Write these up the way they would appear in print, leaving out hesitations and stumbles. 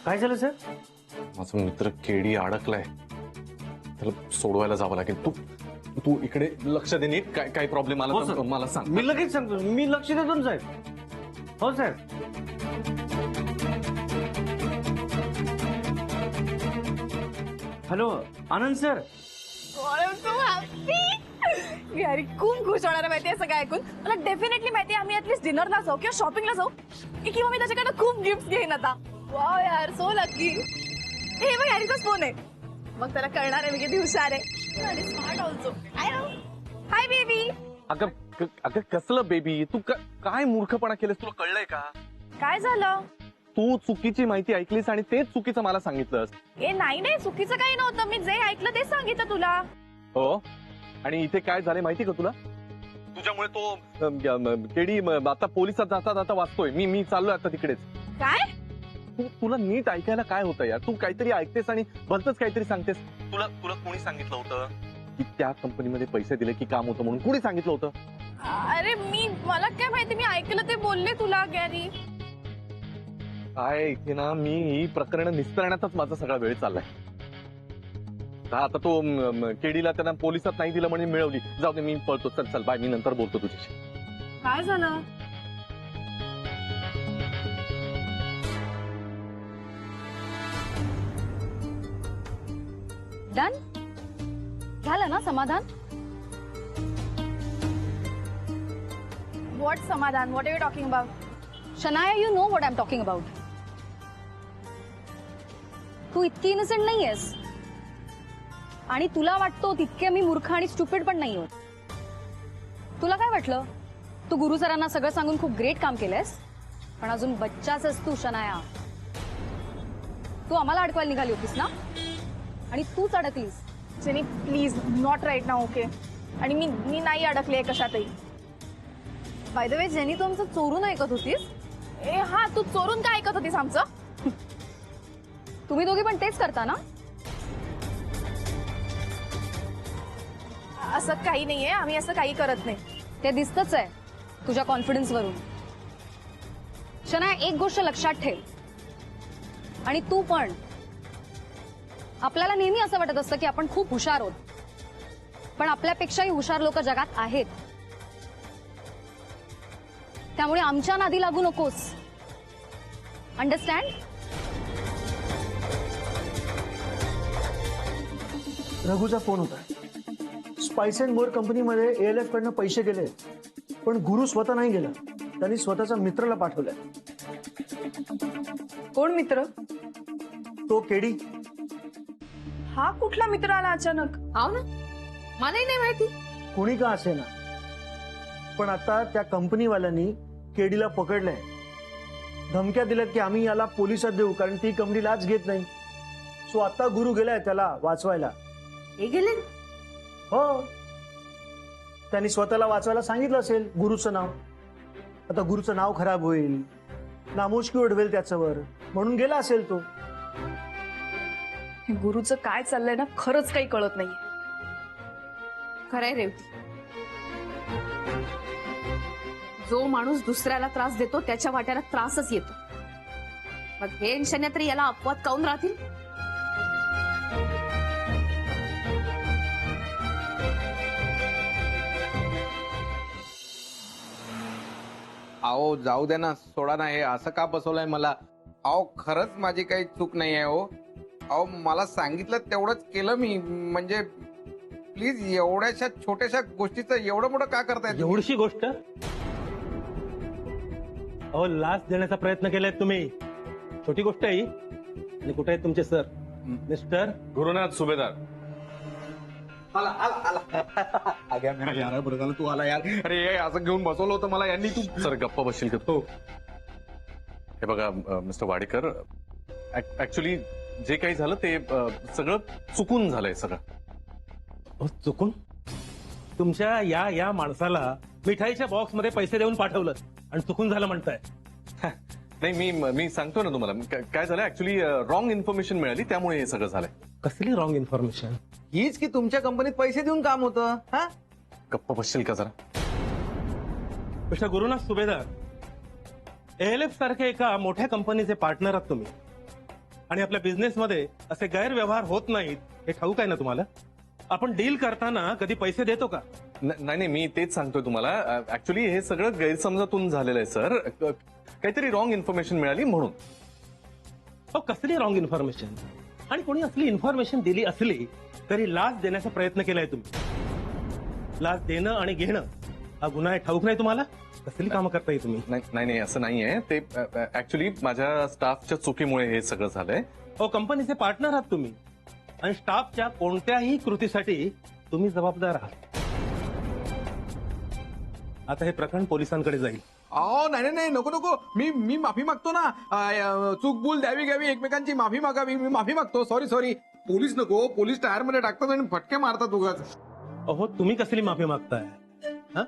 काय झालं सर? माझा मित्र केडी अडकलाय, त्याला सोडवायला जावं लागेल. तू तू इकडे लक्ष दे नीट. काय काय प्रॉब्लेम आला हो, तर सर. मला सांग. मी लगेच सांगतो. मी लक्ष देतो ना साहेब. हो साहेब. हॅलो आनंद सर. अरे खूप खुश होणार आहे माहिती आहे सगळं ऐकून. मला डेफिनेटली माहिती आहे आम्ही ऍटलीस्ट डिनरला जाऊ किंवा शॉपिंगला जाऊ किंवा मी त्याच्याकडे खूप गिफ्ट घेईन आता. वाव यार सो लकी. हे बघ हॅरीचाच फोन आहे. मग त्याला कळणार आहे मी किती हुशार आहे आणि स्मार्ट ऑल्सो. Hi baby. अगं अगं कसलं बेबी, तू काय मूर्खपणा केलंस, तुला कळलंय का? काय झालं? तू चुकीची माहिती ऐकलीस आणि तेच चुकीचं मला सांगितलंस. ए नाही नाही चुकीचं काही नव्हतं. मी जे ऐकलं तेच सांगितलं तुला. हो, आणि इथे काय झाले माहिती का तुला? तुझ्यामुळे तो केडी आता पोलिसात जाता जाता वाचतोय. मी चाललोय आता तिकडेच. काय? तुला नीट ऐकायला काय होतं यार? तू काहीतरी ऐकतेस आणि भलतच काहीतरी सांगतेस. तुला तुला कोणी सांगितलं होतं की त्या कंपनीमध्ये पैसे दिले की काम होतं म्हणून? कोणी सांगितलं होतं? अरे मला काय माहिती. मी ऐकलं ते बोलले तुला गॅरी. काय इथे ना, मी ही प्रकरण निस्तरण्यातच माझा सगळा वेळ चाललाय. आता तो केडीला त्यांना पोलिसात नाही दिलं म्हणून मिळवली. जाऊ दे, मी पळतो. चल चल बाय, मी नंतर बोलतो तुझ्याशी. काय झालं? डन झालं ना समाधान? व्हॉट समाधान? What are you talking about? Shanaya, you know what I am talking about. तू इतकी इनोसेंट नाहीयेस आणि तुला वाटतो तितके मी मूर्ख आणि स्टुपिड पण नाही होत. तुला काय वाटलं तू गुरु सरांना सगळं सांगून खूप ग्रेट काम केलंयस, पण अजून बच्चाच तू शनाया. तू आम्हाला अडकवायला निघाली होतीस ना, आणि तूच अडकलीस. जेनी प्लीज नॉट राईट ना. ओके. आणि मी नाही अडकले कशातही. बाय द वे जेनी, तू आमचं चोरून ऐकत होतीस? ए हा, तू चोरून काय ऐकत होतीस आमचं? तुम्ही दोघी पण तेच करता ना? असं काही नाहीये. आम्ही असं काही करत नाही. ते दिसतच आहे तुझ्या कॉन्फिडन्स वरून. शनाया, एक गोष्ट लक्षात ठेव, आणि तू पण. आपल्याला नेहमी असं वाटत असतं की आपण खूप हुशार आहोत, पण आपल्यापेक्षाही हुशार लोक जगात आहेत. त्यामुळे आमच्या नादी लागू नकोस. अंडरस्टँड? रघुचा फोन होता. स्पाइस अँड मोर कंपनीमध्ये ALF कडनं पैसे गेले, पण गुरु स्वतः नाही गेला. त्यांनी स्वतःचा मित्राला पाठवलाय. कोण मित्र? तो केडी. हा कुठला मित्र आला अचानक? हो ना, मलाही नाही माहिती. कोणी का असे ना, पण आता त्या कंपनीवाल्यांनी केडीला पकडलंय. धमक्या दिल्यात की आम्ही याला पोलिसात देऊ, कारण ती कंपनी लाच घेत नाही. सो आता गुरु गेलाय त्याला वाचवायला. हे गेले? हो, त्यांनी स्वतःला वाचवायला सांगितलं असेल. गुरुचं नाव, आता गुरुचं नाव खराब होईल, नामुष्की ओढवेल त्याच्यावर, म्हणून गेला असेल तो. गुरुचं काय चाललंय ना, खरंच काही कळत नाहीये. खरंय रेवती, जो माणूस दुसऱ्याला त्रास देतो त्याच्या वाट्याला त्रासच येतो. मग हे शन्या तरी याला अपवाद काऊन राहतील? अहो जाऊ दे ना, सोडा ना. हे असं का बसवलंय मला? अहो खरंच माझी काही चूक नाही आहे. हो अहो, मला सांगितलं तेवढंच केलं मी. म्हणजे प्लीज, एवढ्याशा छोट्याशा गोष्टीचं एवढं मोठं का करताय तुम्ही? एवढीशी गोष्ट? अहो, लाच देण्याचा प्रयत्न केलाय तुम्ही. छोटी गोष्ट आहे ही. आणि कुठे आहेत तुमचे सर? मिस्टर गुरुनाथ सुभेदार. बरं झालं तू आला यार. अरे हे असं घेऊन बसवलं होतं मला यांनी. तू सर गप्पा बसशील का? हो, हे बघा मिस्टर वाडेकर, ऍक्च्युली जे काही झालं ते सगळं चुकून झालंय सगळं. अहो, चुकून? तुमच्या या माणसाला मिठाईच्या बॉक्स मध्ये पैसे देऊन पाठवलं आणि चुकून झालं म्हणताय? नाही, मी सांगतो ना तुम्हाला काय झालं. ऍक्च्युली रॉंग इन्फॉर्मेशन मिळाली, त्यामुळे हे सगळं झालंय. कसली रॉंग इन्फॉर्मेशन? हीच की तुमच्या कंपनीत पैसे देऊन काम होतं. हा, गप्पा बसशील का जरा? मिस्टर गुरुनाथ सुभेदार, ALF सारख्या एका मोठ्या कंपनीचे पार्टनर आहात तुम्ही. आणि आपल्या बिझनेसमध्ये असे गैरव्यवहार होत नाहीत हे ठाऊक आहे ना तुम्हाला? आपण डील करताना कधी पैसे देतो का? नाही, मी तेच सांगतोय तुम्हाला. ऍक्च्युली हे सगळं गैरसमजातून झालेलं आहे सर. काहीतरी रॉंग इन्फॉर्मेशन मिळाली म्हणून. हो, कसली रॉंग इन्फॉर्मेशन? आणि कोणी असली इन्फॉर्मेशन दिली असली तरी लाच देण्याचा प्रयत्न केलाय तुम्ही. लाच देणं आणि घेणं हा गुन्हा आहे, ठाऊक नाही तुम्हाला? कसली कामं करताय तुम्ही? नाही असं नाहीये. ते ऍक्च्युली माझ्या स्टाफच्या चुकीमुळे हे सगळं झालंय. हो, कंपनीचे पार्टनर आहात तुम्ही आणि स्टाफच्या कोणत्याही कृतीसाठी तुम्ही जबाबदार आहात. आता हे प्रकरण पोलिसांकडे जाईल. अहो नाही नको मी माफी मागतो ना. चूक भूल द्यावी घ्यावी, एकमेकांची माफी मागावी. मी माफी मागतो. सॉरी. पोलीस नको. पोलीस टायर मध्ये टाकतात आणि फटके मारतात उगाच. अहो, तुम्ही कसली माफी मागताय? हा?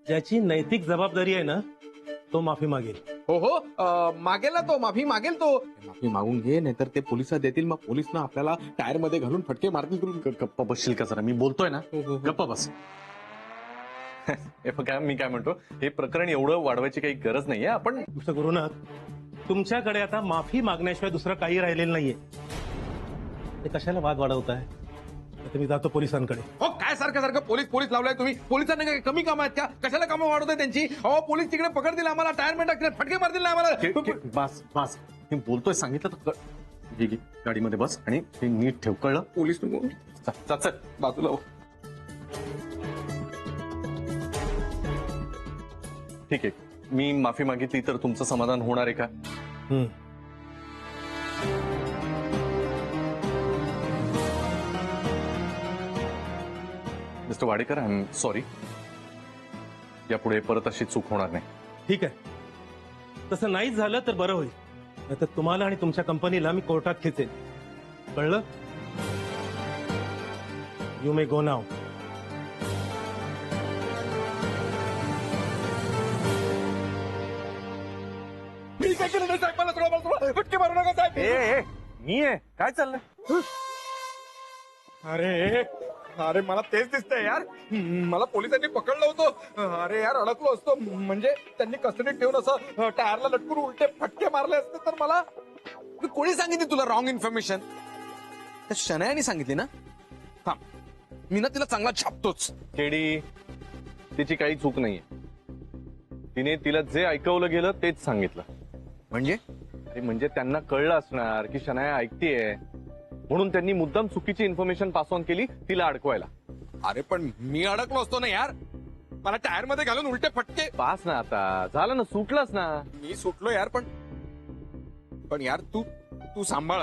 ज्याची नैतिक जबाबदारी आहे ना तो माफी मागेल. हो मागेल ना तो. माफी मागेल तो. माफी मागून घे, नाहीतर ते पोलिसात देतील. मग पोलीस ना आपल्याला टायर मध्ये घालून फटके मारतील. गप्पा बसशील का जरा? मी बोलतोय ना. गप्पा बस. मी काय म्हणतो, हे प्रकरण एवढं वाढवायची काही गरज नाहीये. आपण मिस्टर गुरुनाथ, तुमच्याकडे आता माफी मागण्याशिवाय दुसरं काही राहिलेलं नाहीये. ते कशाला वाद वाढवताय? आता मी जातो पोलिसांकडे. हो काय सारखं पोलीस लावलाय तुम्ही? पोलिसांना काय कमी कामं आहेत का? कशाला कामं वाढवताय त्यांची? अहो पोलीस तिकडे पकडतील आम्हाला, टायर मध्ये टाकतील, फटके मारतील ना आम्हाला. बस मी बोलतोय, सांगितलं तर घे, गाडीमध्ये बस आणि हे नीट ठेव, कळलं? पोलीस नको. चल बाजूला हो. ठीक आहे. मी माफी मागितली तर तुमचं समाधान होणार आहे का? Mister Wadekar, I am sorry. यापुढे परत अशी चूक होणार नाही. ठीक आहे, तसं नाहीच झालं तर बरं होईल. नाहीतर तुम्हाला आणि तुमच्या कंपनीला मी कोर्टात खेचेन, कळलं? यू मे गो नाव. मी काय केलं नाही साहेब? मला सोडा. फटके मारू नका साहेब. मी आहे. काय चाललंय? अरे मला तेच दिसतंय यार. मला पोलिसांनी पकडलं होतं. अरे यार अडकलो असतो. म्हणजे त्यांनी कस्टडीत ठेवून असं टायरला लटकून उलटे फटके मारले असते तर मला. कोणी सांगितली तुला रॉंग इन्फॉर्मेशन? त्या शनायाने सांगितली ना. मी ना तिला चांगला छापतोच. केडी, तिची काही चूक नाहीये. तिने तिला जे ऐकवलं गेलं तेच सांगितलं. म्हणजे त्यांना कळलं असणार की शनाया ऐकतीये, म्हणून त्यांनी मुद्दाम चुकीची इन्फॉर्मेशन पास ऑन केली तिला अडकवायला. अरे पण मी अडकलो असतो ना यार. मला टायर मध्ये घालून उलटे फटके. पास ना, आता झालं ना, सुटलाच ना. मी सुटलो यार. पण यार तू सांभाळ,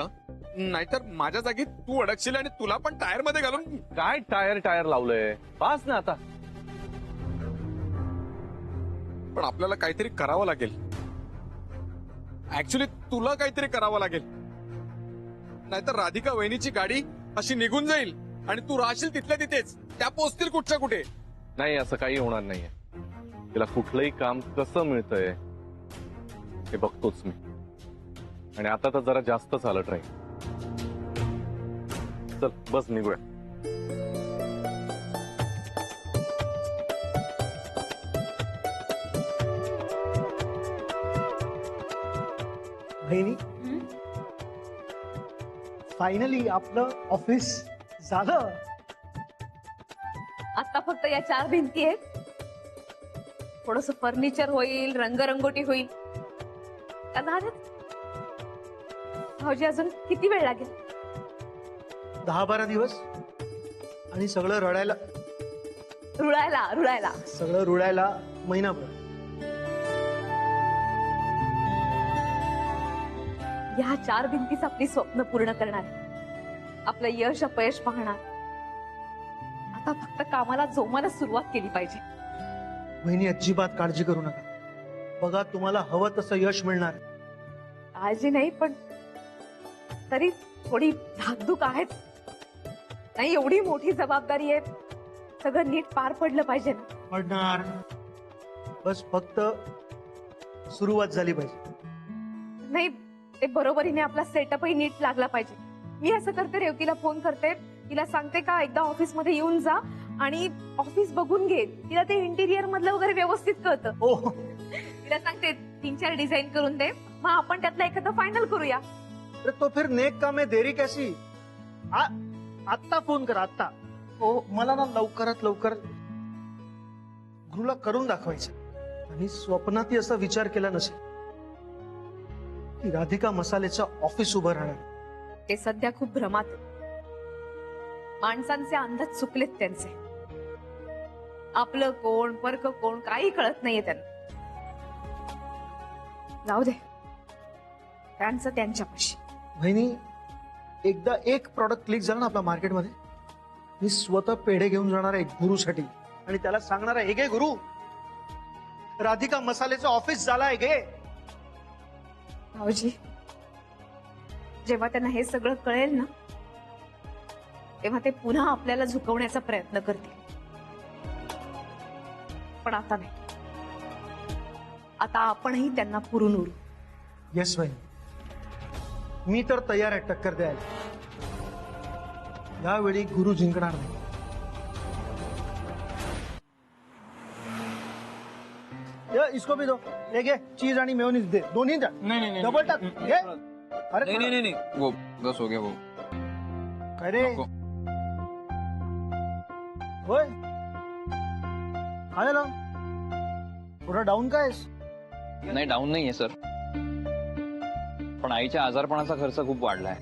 नाहीतर माझ्या जागी तू अडकशील आणि तुला पण टायर मध्ये घालून. काय टायर लावलंय? पास ना आता. पण आपल्याला काहीतरी करावं लागेल. ऍक्च्युली तुला काहीतरी करावं लागेल, नाहीतर राधिका वहिनीची गाडी अशी निघून जाईल आणि तू राहशील तिथल्या तिथेच. त्या पोचतील कुठच्या कुठे. नाही, असं काही होणार नाहीये. तिला कुठलंही काम कसं मिळतंय हे बघतोच मी. आणि आता तर जरा जास्त चालत राहील. चल बस, निघूया. बहिणी, फायनली आपलं ऑफिस झालं. आता फक्त या 4 भिंती आहेत. थोडस फर्निचर होईल, रंगरंगोटी होईल. का झालं? भाऊजी अजून किती वेळ लागेल? 10-12 दिवस आणि सगळं रुळायला महिनाभर. या 4 भिंतीच आपली स्वप्न पूर्ण करणार, आपलं यश अपयश पाहणार. आता फक्त कामाला जोमानं सुरुवात केली पाहिजे. बहिणी, अजिबात काळजी करू नका. बघा, तुम्हाला हवं तसं यश मिळणार. काळजी नाही, पण तरी थोडी धाकधूक आहेच. नाही, एवढी मोठी जबाबदारी आहे, सगळं नीट पार पडलं पाहिजे ना. पडणार. बस फक्त सुरुवात झाली पाहिजे. नाही, ते बरोबरीने आपला सेटअपही नीट लागला पाहिजे. मी असं करते, रेवतीला फोन करते, तिला सांगते का एकदा ऑफिस मध्ये येऊन जा आणि ऑफिस बघून घे. तिला ते इंटिरियर मधलं वगैरे व्यवस्थित कळतं. हो, तिला सांगते 3-4 डिझाईन करून दे, मग आपण त्यातला एखादं फायनल करूया. अरे तो फिर नेक काम है, देरी कैसी? आत्ता फोन कर, आत्ता. हो, मला ना लवकरात लवकर गुरुला करून दाखवायचं. आणि स्वप्नातही असा विचार केला नसेल की राधिका मसालेचं ऑफिस उभं राहणार. ते सध्या खूप भ्रमात आहे. माणसांचे अंदाज चुकलेत त्यांचे. आपलं कोण परक कोण काही कळत नाहीये त्यांना. जाऊ दे, त्यांचं त्यांच्यापाशी. बहिणी, एकदा एक प्रॉडक्ट क्लिक झालं ना आपल्या मार्केटमध्ये, मी स्वतः पेढे घेऊन जाणार आहे गुरुसाठी आणि त्याला सांगणार आहे, हे घे गुरु, राधिका मसालेचं ऑफिस झालंय, घे. भाऊजी, जेव्हा त्यांना हे सगळं कळेल ना, तेव्हा ते पुन्हा आपल्याला झुकवण्याचा प्रयत्न करतील. पण आता नाही. आता आपणही त्यांना पुरून उरू. येस बहिणी, मी तर तयार आहे टक्कर द्यायला. यावेळी गुरु जिंकणार नाही. इसको भी दो, हे घे, चीज आणि मेयोनीज दे, दोन्ही द्या. नाही डबल टाक, घे. अरे नाही वो बस हो गया वो. काय रे, नको. होय, काय झालं? थोडा डाऊन कायस? नाही डाऊन नाहीये सर, पण आईच्या आजारपणाचा खर्च खूप वाढलाय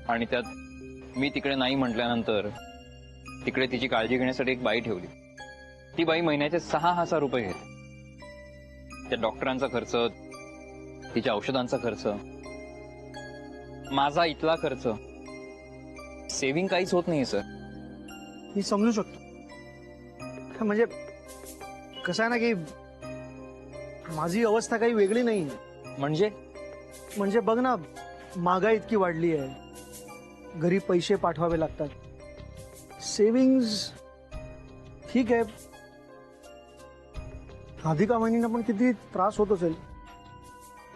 आणि त्यात मी तिकडे नाही म्हटल्यानंतर तिकडे तिची काळजी घेण्यासाठी एक बाई ठेवली. ती बाई महिन्याचे 6,000 रुपये घेते. त्या डॉक्टरांचा खर्च, तिच्या औषधांचा खर्च, माझा इथला खर्च, सेव्हिंग काहीच होत नाहीये सर. मी समजू शकतो. म्हणजे कसं आहे ना की माझी अवस्था काही वेगळी नाही. म्हणजे बघ ना, महागाई इतकी वाढली आहे, घरी पैसे पाठवावे लागतात, सेव्हिंग्ज ठीक आहे. राधिका वहिनींना पण किती त्रास होत असेल,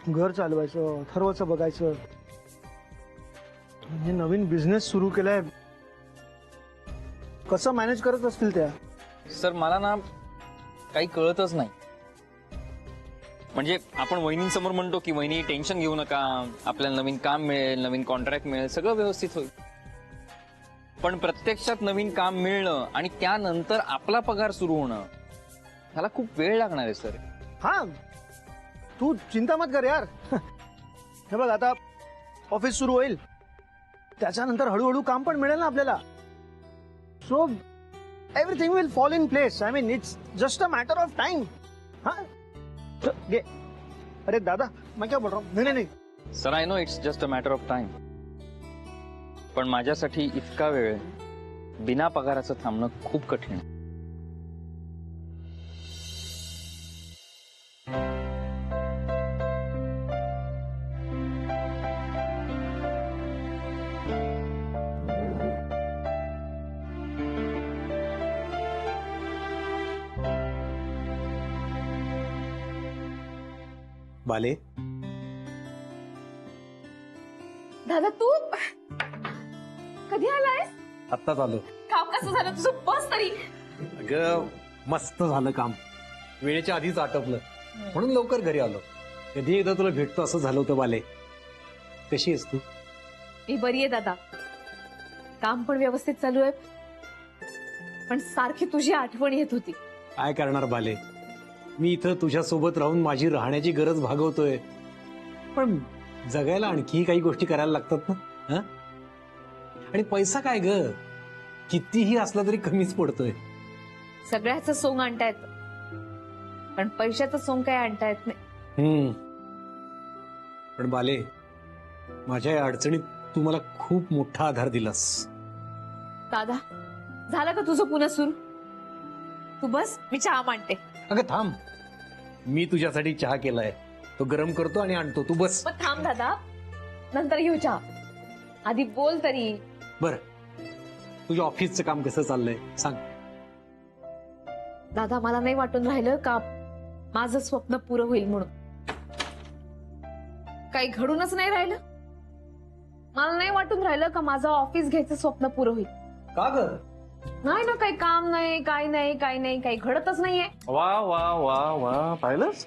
घर चालवायचं, अथर्वचं बघायचं. म्हणजे नवीन बिझनेस सुरू केलाय, कसं मॅनेज करत असतील त्या. सर मला ना काही कळतच नाही. म्हणजे आपण वहिनींसमोर म्हणतो की वहिनी टेन्शन घेऊ नका, आपल्याला नवीन काम मिळेल, नवीन कॉन्ट्रॅक्ट मिळेल, सगळं व्यवस्थित होईल. पण प्रत्यक्षात नवीन काम मिळणं आणि त्यानंतर आपला पगार सुरू होणं, ह्याला खूप वेळ लागणार आहे सर. हा, तू चिंता मत कर यार. हे बघ, आता ऑफिस सुरू होईल, त्याच्यानंतर हळूहळू काम पण मिळेल ना आपल्याला. So everything will fall in place. I mean it's just a matter of time. हाँ, घे. अरे दादा, मैं क्या बोल रहा हूँ. नहीं नहीं नहीं, sir I know it's just a matter of time, पण माझ्यासाठी इतका वेळ बिना पगाराचं थांबणं खूप कठीण आहे. बाले, दादा तू कधी आलायस? आत्ताच आलो. काम कसं झालं तुझं? बस तरी. अगं मस्त झालं काम, वेळेच्या आधीच आटपलं म्हणून लवकर घरी आलो. कधी एकदा तुला भेटतो असं झालं होतं. बाले, कशी आहेस तू? मी बरी आहे दादा, काम पण व्यवस्थित चालू आहे, पण सारखी तुझी आठवण येत होती. काय करणार बाले, मी इथं तुझ्या सोबत राहून माझी राहण्याची गरज भागवतोय, पण जगायला आणखी काही गोष्टी करायला लागतात ना. हं? आणि पैसा काय ग, कितीही असला तरी कमीच पडतोय. सगळ्याचं सोंग आणता येत, पण पैशाचं सोंग काय आणता येत नाही. पण बाले, माझ्या या अडचणीत तू मला खूप मोठा आधार दिलास. दादा, झालं का तुझं पुन्हा सुरू? तू बस, मी चहा मांडते. अगं थांब, मी तुझ्यासाठी चहा केलाय, तो गरम करतो आणि आणतो, तू बस. मग थांब दादा, नंतर घेऊ चहा. आधी बोल तरी. बर, तुझ्या ऑफिसचं काम कसं चाललंय सांग. दादा, मला नाही वाटून राहिलं का माझं स्वप्न पुरं होईल म्हणून. काही घडूनच नाही राहिलं. मला नाही वाटून राहिलं का माझं ऑफिस घ्यायचं स्वप्न पुरं होईल. का ग? नाही ना, काही काम नाही, काही नाही, काही नाही, काही घडतच नाहीये. वा वा वा वा, पाहिलंस?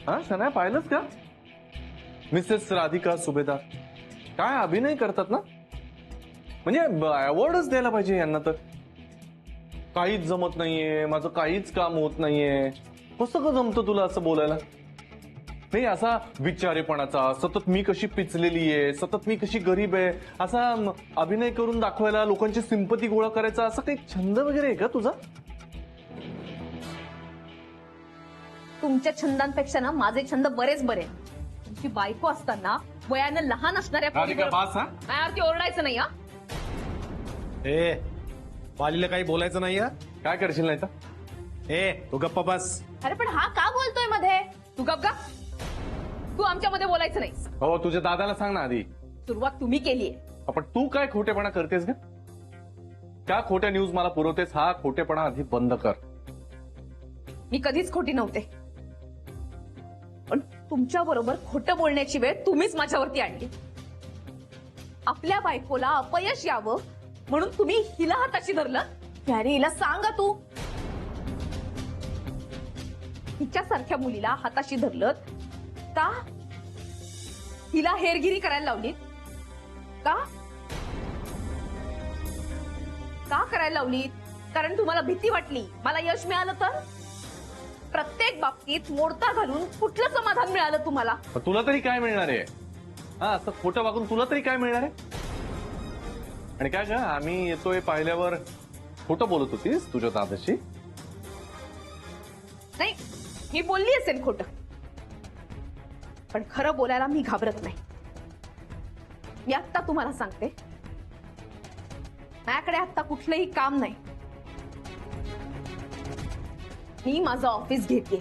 हा सना, पाहिलंस का? मिसेस राधिका सुभेदार. काय अभिनय करतात ना, म्हणजे अवॉर्डच द्यायला पाहिजे यांना. तर काहीच जमत नाहीये, माझं काहीच काम होत नाहीये. कसं का जमतं तुला असं बोलायला? नाही, असा विचारेपणाचा, सतत मी कशी पिचलेली आहे, सतत मी कशी गरीब आहे, असा अभिनय करून दाखवायला, लोकांची सिंपती गोळा करायचा, असा काही छंद वगैरे आहे का तुझा? तुमच्या छंदांपेक्षा ना माझे छंद बरेच बरे. तुमची बायको असताना वयानं लहान असणाऱ्या राधिका बास. हा, माझ्यावरती ओरडायचं नाही हा. ए पालीला काही बोलायचं नाही हा? काय करशील नाही तर? ए तू गप्पा बस. अरे पण हा का बोलतोय मध्ये? तू गप गा. तू आमच्यामध्ये बोलायचं नाही. हो, तुझ्या दादाला सांग ना आधी. सुरुवात तुम्ही केलीये. आपण तू काय खोटेपणा करतेस का? त्या खोट्या न्यूज मला पुरवतेस, हा खोटेपणा आधी बंद कर. मी कधीच खोटी नव्हते, पण तुमच्या बरोबर खोटं बोलण्याची वेळ तुम्हीच माझ्यावरती आणली. आपल्या बायकोला अपयश यावं म्हणून तुम्ही हिला हाताशी धरलं. अरे हिला सांगा तू. हिच्यासारख्या मुलीला हाताशी धरलं का? हिला हेरगिरी करायला लावली का? का करायला लावली? कारण तुम्हाला भीती वाटली मला यश मिळालं तर? प्रत्येक बाबतीत मोडता घालून कुठलं समाधान मिळालं तुम्हाला? पण तुला तरी काय मिळणार आहे? हा, असं खोटं वागून तुला तरी काय मिळणार आहे? आणि काय का आम्ही येतोय पाहिल्यावर खोटं बोलत होतीस तुझ्या दादाशी? नाही, मी बोलली असेल खोटं, पण खरं बोलायला मी घाबरत नाही. मी आत्ता तुम्हाला सांगते, माझ्याकडे आत्ता कुठलंही काम नाही. मी माझं ऑफिस घेते.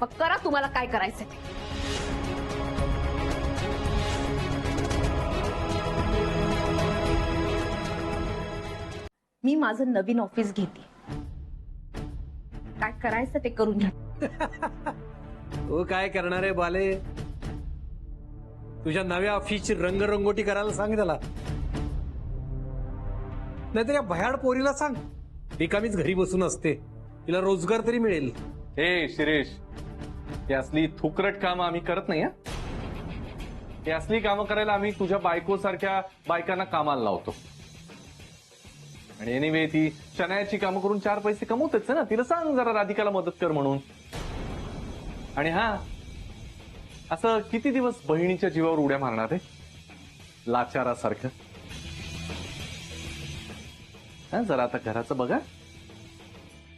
मग करा तुम्हाला काय करायचं ते. मी माझं नवीन ऑफिस घेते. काय करायचं ते करून घ्या. तो काय करणार आहे बाले? तुझ्या नव्या ऑफिसची रंगरंगोटी करायला सांग त्याला. नाहीतर या भयाड पोरीला सांग, रिकामीच घरी बसून असते, तिला रोजगार तरी मिळेल. हे शिरीष, ही असली थुकरट कामं आम्ही करत नाही. ही असली कामं करायला आम्ही तुझ्या बायको सारख्या बायकांना कामाला लावतो. आणि एनिवे ती शनायाची कामं करून 4 पैसे कमवतेच ना. तिला सांग जरा राधिकाला मदत कर म्हणून. आणि हा, असं किती दिवस बहिणीच्या जीवावर उड्या मारणार आहे लाचारासारखं? हा, जरा आता घराचं बघा.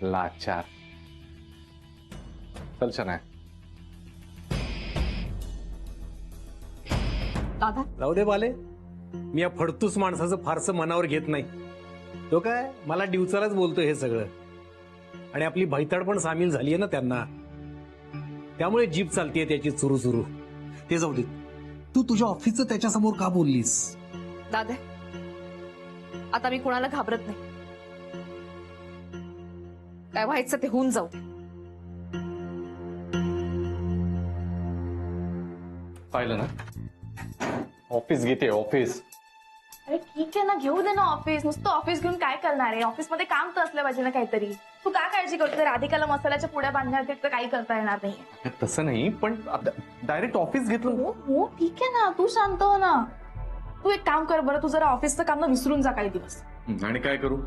लाचार. चल शनाया. दादा, राहू दे बाले, मी या फडतूस माणसाचं फारसं मनावर घेत नाही. तो काय मला डिवचालाच बोलतो हे सगळं. आणि आपली भैताड पण सामील झालीये ना त्यांना, त्यामुळे जीभ चालतीये त्याची सुरू सुरू. ते जाऊ दे, तू तुझ्या ऑफिसचं त्याच्यासमोर का बोललीस? दादा, आता मी कोणाला घाबरत नाही. काय व्हायचं ते होऊन जाऊ. पाहिलं ना, ऑफिस घेते ऑफिस. अरे ठीक आहे ना, घेऊ दे ना ऑफिस. नुसतं ऑफिस घेऊन काय करणार आहे? ऑफिसमध्ये काम तर असलं पाहिजे ना काहीतरी. तू का काळजी करतो? राधिकाला मसाल्याच्या पुड्या बांधण्यात तर काही करता येणार नाही. तसं नाही, पण डायरेक्ट ऑफिस घेतलं. हो ठीक आहे ना, तू शांत हो ना. तू एक काम कर बरं, तू जरा ऑफिसचं काम ना विसरून जा काही दिवस. आणि काय करू?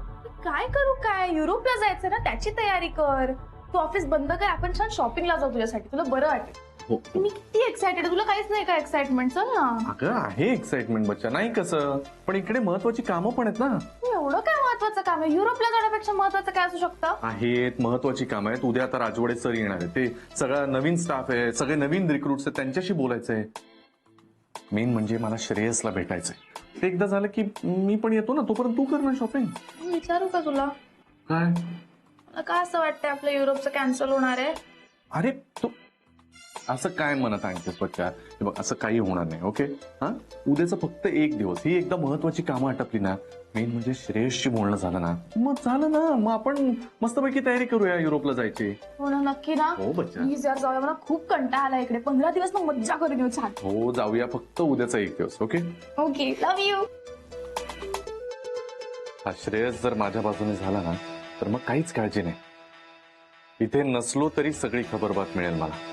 काय करू काय? युरोपला जायचं ना, त्याची तयारी कर. तू ऑफिस बंद कर, आपण छान शॉपिंगला जाऊ तुझ्यासाठी, तुला बरं वाटेल. हो. मी किती एक्सायटेड आहे. तुला काहीच नाही का एक्साइटमेंट? चल ना. अगं आहे एक्साइटमेंट बच्चा, नाही कसं, पण इकडे महत्वाची कामं पण आहेत ना. एवढं काय महत्वाचं काम आहे? युरोपला जाण्यापेक्षा महत्वाचं काय असू शकतं? आहेत महत्वाची कामं आहेत. उद्या आता राजवाडे सर येणार आहे, ते सगळा नवीन स्टाफ आहे, सगळे नवीन रिक्रुट्स आहेत, त्यांच्याशी बोलायचंय. मेन म्हणजे मला श्रेयसला भेटायचंय. ते एकदा झालं की मी पण येतो ना, तोपर्यंत तू कर ना शॉपिंग. विचारू का तुला? काय? मला का असं वाटतंय आपलं युरोपचं कॅन्सल होणार आहे? अरे तू असं काय म्हणत आणतेस बच्चा? हे बघ, असं काही होणार नाही. ओके, हा, उद्याचं फक्त एक दिवस, ही एकदा महत्वाची कामं आटपली ना, मेन म्हणजे श्रेयसशी बोलणं झालं ना, मग झालं ना. मग आपण मस्तपैकी तयारी करूया युरोपला जायची. हो ना, नक्की ना. हो बच्चा, प्लीज यार जाऊया, मला खूप कंटाळा आला इकडे. 15 दिवस ना मज्जा करून येऊ. छान. हो जाऊया, फक्त उद्याचा एक दिवस. Okay okay, love you. हा श्रेयस जर माझ्या बाजूने झाला ना, तर मग काहीच काळजी नाही. इथे नसलो तरी सगळी खबरबात मिळेल मला.